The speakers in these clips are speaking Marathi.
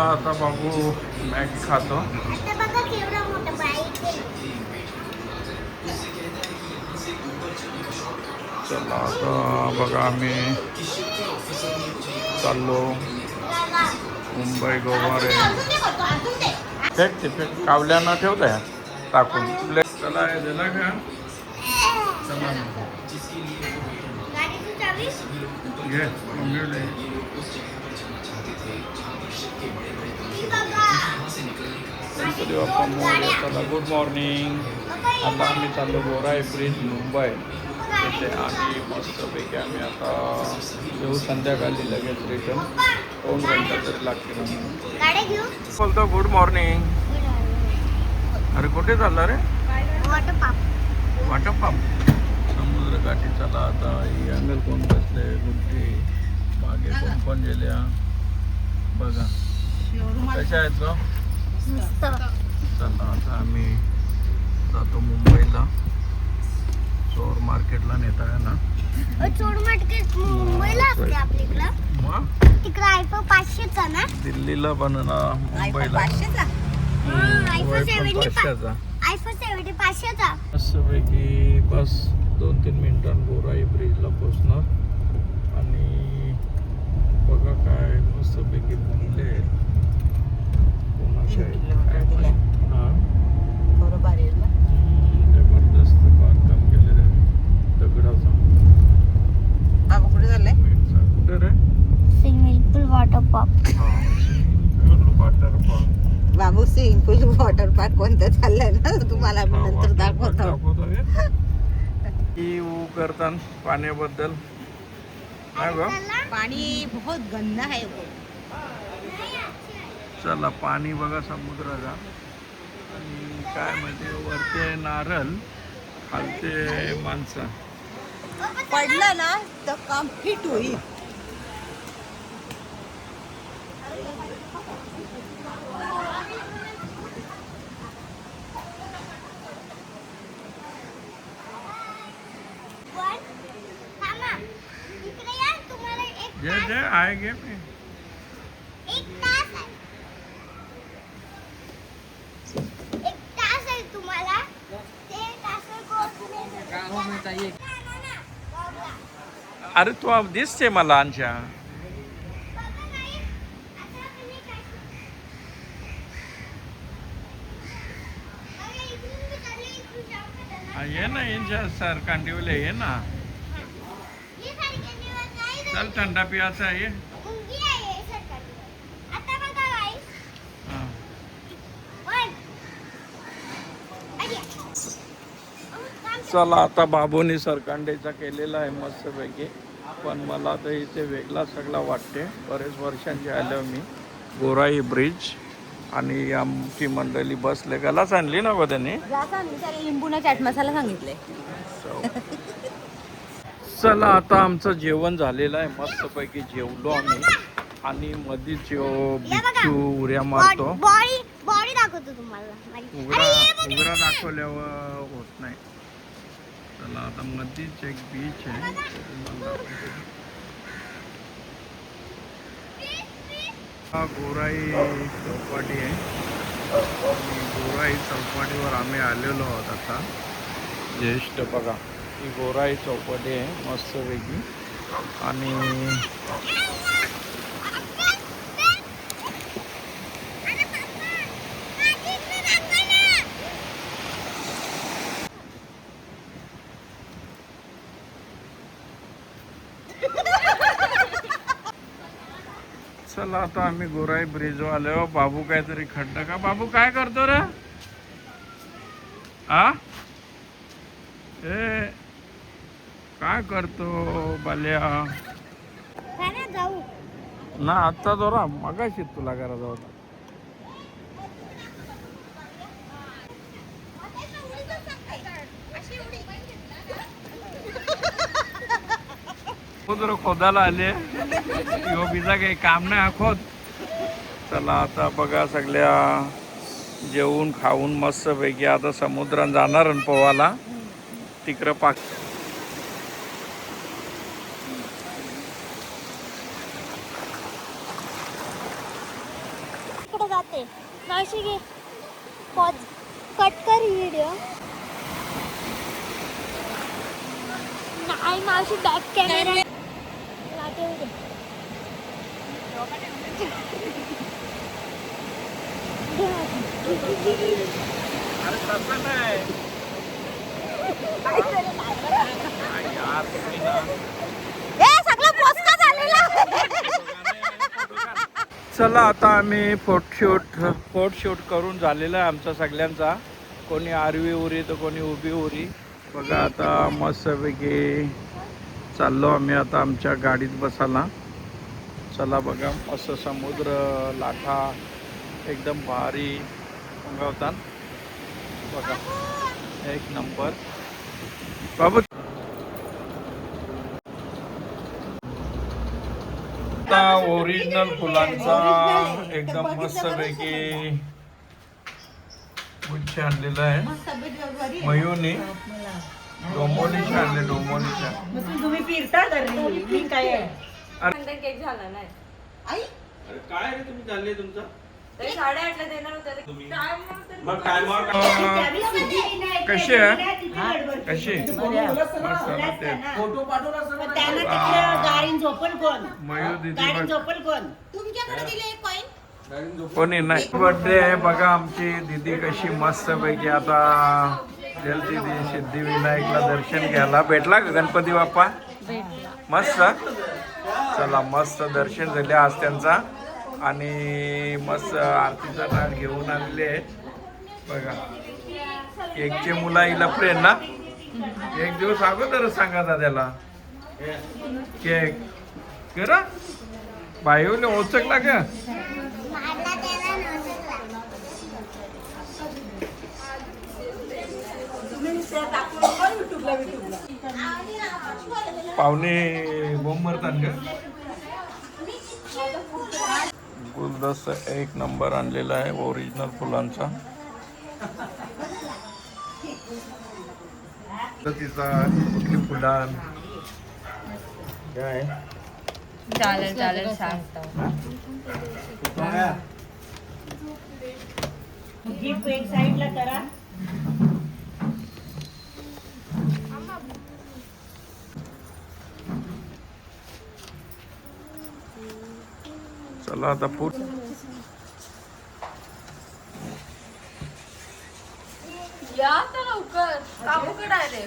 आता बाबू मॅगी खातो. चला आता बघा आम्ही चाललो मुंबई गोवारे. फेक ते फेक कावल्यानं ठेवतंय टाकून. चला हे दिला का? चला घे मम्मीला. चला गुड मॉर्निंग. आता आम्ही चाललो गोराई ब्रिज मुंबई येथे आणि मस्तपैकी आम्ही आता येऊ संध्याकाळी लगेच रिटर्न 2 घंटा तरी लागतील. बोलतो गुड मॉर्निंग. अरे कुठे चालला रे? वॉटर पार्क समुद्र काठी. चला आता ही अंगल कोण बसले गुड्डी मागे कोण कोण गेल्या बघा कशा आहेत ग. चला आता आम्ही जातो मुंबईला. चोर मार्केटला नेता आहे ना. चोर मार्केट मुंबईला असते आपल्याकडे. मग तिकडे आयफोन 500चा ना. दिल्लीला पण ना मुंबईला आयफोन 500चा. 500चा. मस्तपैकी बस 2-3 मिनिटांत गोराई ब्रिजला पोचणार. आणि बघा काय मस्तपैकी बनले आहेत. जबरदस्त बांधकाम केलेलं आहे दगडाचं. कुठे झालंय? कुठे रे? Swimming pool water park. Water park. बाबू स्विमिंग पूल वॉटर पार्क कोणतं चाललंय ना तुम्हाला मी नंतर दाखवतो. करताना पाण्याबद्दल काय गं? पाणी बहुत गंदा आहे. चला पाणी बघा समुद्राचा. आणि काय म्हणजे वरते नारळ खालते माणसं. पडलं ना तर काम फिट होईल. जे जे आहे गे मी. एक तास आहे तुम्हाला. ते अरे तू अब दिसते मला अंशा. ये ना यांच्या सर कांदिवले ये ना. चल थंडा पियाचा आहे. चला आता बाबूनी सरकांडेचा केलेला आहे मस्तपैकी. पण मला तर इथे वेगळा सगळा वाटते. बरेच वर्षांचे आलो मी गोराई ब्रिज. आणि आमची मंडळी बसले. गलाच आणली ना गो त्यांनी. लिंबूना चाट मसाला सांगितले. चला आता आमचं जेवण झालेलं आहे. मस्तपैकी जेवलो आम्ही. आणि मधीच बिच्छू उड्या मारतो. बॉडी दाखवतो तुम्हाला. उघडा दाखवल्यावर होत नाही. चला आता मधीच एक बीच आहे. हा गोराई चौपाटी आहे. गोराई चौपाटीवर आम्ही आलेलो आहोत आता. ज्येष्ठ बघा ही गोराई चौपाटी आहे मस्तपैकी. आणि चला आता आम्ही गोराई ब्रिजवर आलो. बाबू काहीतरी खड्डा का. बाबू काय करतो रे? आ ए काय करतो बाल्या? जाऊ ना आत्ता जोरा मगाशी तुला करायचा होता. जरा खोदाला आले. यो बिजा काही काम नाही आखोत. चला आता बघा सगळ्या जेवून खाऊन मस्तपैकी आता समुद्रात जाणार आणि पोवाला तिकडं पाक. मावशी घे पॉज कट कर व्हिडिओ नाही मावशी बॅक कॅमेरा चला आता आम्ही फोटोशूट करून झालेला आहे आमचा सगळ्यांचा. कोणी आरवी उरी तर कोणी उभी उरी. बघा आता मस्तपैकी चाललो आम्ही आता आमच्या गाडीत बसायला. चला बघा मस्त समुद्र लाटा एकदम भारी मंगवतात बघा एक नंबर. बाबू आता ओरिजिनल फुलांचा एकदम मस्तपैकी गुच्छ आणलेला आहे मयूनी. डोंबोलीच्या आणले डोंबोलीच्या. तुम्ही फिरता मी काय केक झाला नाही आई काय रे तुम्ही चालले तुमचं 8:30ला देणार होते. मग काय मग कशी आहे कशी फोटो पाठवला गाडीन झोपण कोण मयूर गाडीन दीदी झोपण कोण तुमच्याकडे दिले कॉइन कोणी नाही. बर्थडे आहे बघा आमची दीदी कशी मस्त पैकी आता गेलती ती सिद्धिविनायकला दर्शन घ्यायला. भेटला का गणपती बाप्पा मस्त. चला मस्त दर्शन झाले आज त्यांचा आणि मस्त आरतीचा नाट घेऊन आलेले आहेत बघा. केकचे मुला हिला फ्रेंड ना एक दिवस अगोदर सांगा त्याला केक करा बाईवले ओचकला का. पाहुणे बोंब मारतात का. गुलदस्ता एक नंबर आणलेला आहे ओरिजिनल फुलांचा. तिचा कुठली फुलं काय चालेल सांगतो. गिफ्ट एक साइडला करा. चला आता या तर लवकर काकूकडे आले.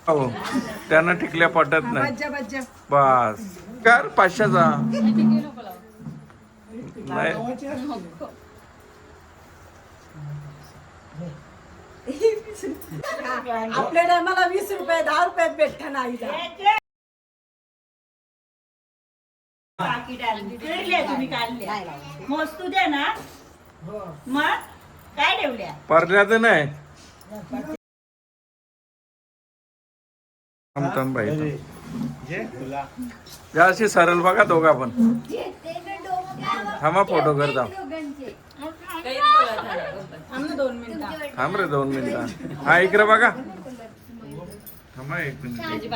हो त्यांना टिकल्या पटत नाही बस कर 500चा नाही. आपल्या टायमाला 20 रुपये 10 रुपयात भेटत नाही. तुम्ही काढल्या मस्तू द्या ना मग काय ठेवल्या परल्याचं नाही. बाई अशी सरळ बघा दोघा पण थांबा फोटो कर जाऊ. थांब रे 2 मिनिटं. हा इकडे बघा थांबा 1 मिनिट.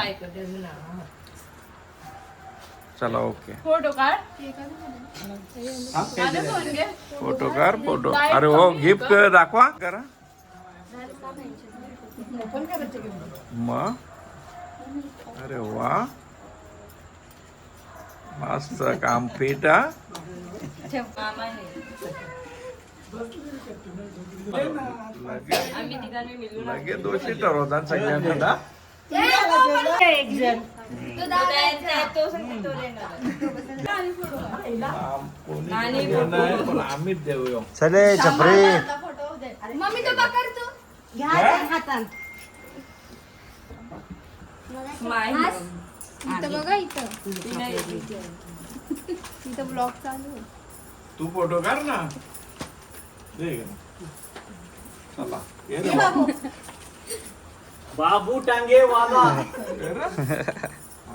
चला ओके फोटो काढ. फोटो कर फोटो. अरे हो गिफ्ट दाखवा करा मग. अरे वा मस्त काम पेटा. लगे दोषी ठरवतात सगळ्यांना. एक जण कोणी नाही पण आम्हीच देऊ. चले छपरी मम्मी तो पकड तू घ्या हातात. इथं बघा इथं इथं ब्लॉग चालू आहे. तू फोटो काढ ना. चला ये रे बाबू टांगे वाला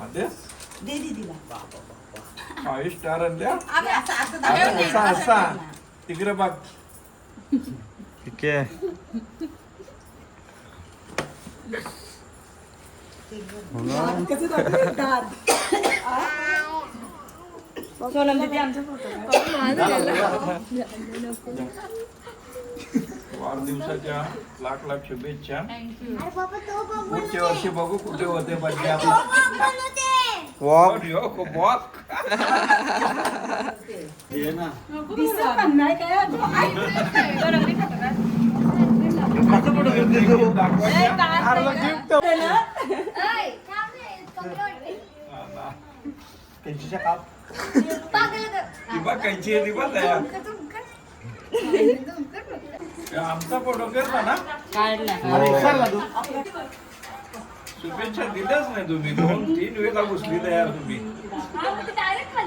आदेश दे दीदीला 5 स्टार आणल्या आम्ही असं असा असा तिकडे बघ ठीक आहे सोनम दीदी आमचा फोटो वाढदिवसाच्या लाख लाख शुभेच्छा अरे बाबा तो बघ पुढच्या वर्षी बघू कुठे होते बर्थडे आपला वॉक वॉक कैची आहे ती बघ तयार आमचा फोटो घेतला ना शुभेच्छा दिल्याच नाही तुम्ही 2-3 वेळा घुसली तयार तुम्ही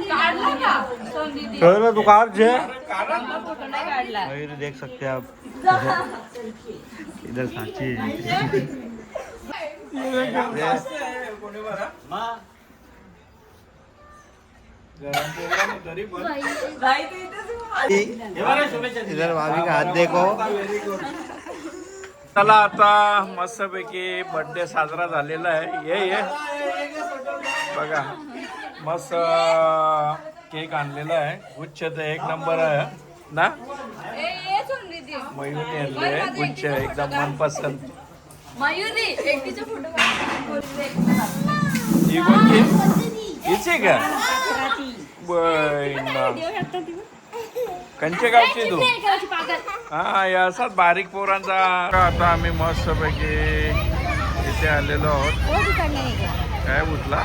काढला का सोनम दीदी तू काढ जे कारण फोटो नाही काढला मयूर देख सकते हैं आप इधर सांची कोणी बरा गरम केला ना तरी पण इधर भाभी का हाथ देखो व्हेरी गुड चला आता मस्तपैकी बर्थडे साजरा झालेला आहे ये बघा मस्त केक आणलेला आहे गुच्छ तर एक नंबर आहे ना ए सोनम दीदी मयूरने आणले गुच्छ एकदम मनपसंद मयुरी एकटीचा फोटो ही कोणती हिची का बरं कंचे गावची तू हा या असाच बारीक पोरांचा आता आम्ही मस्तपैकी इथे आलेलो आहोत काय उठला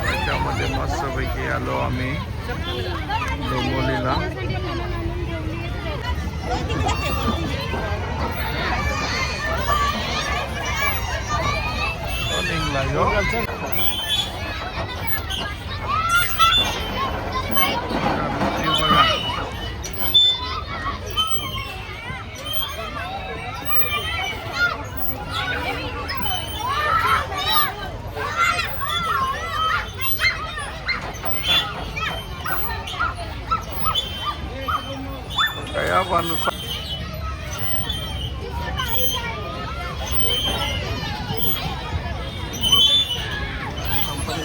त्याच्यामध्ये मस्तपैकी आलो आम्ही डोंबोलीला निघला यो बघा कया अनुसार कंपनी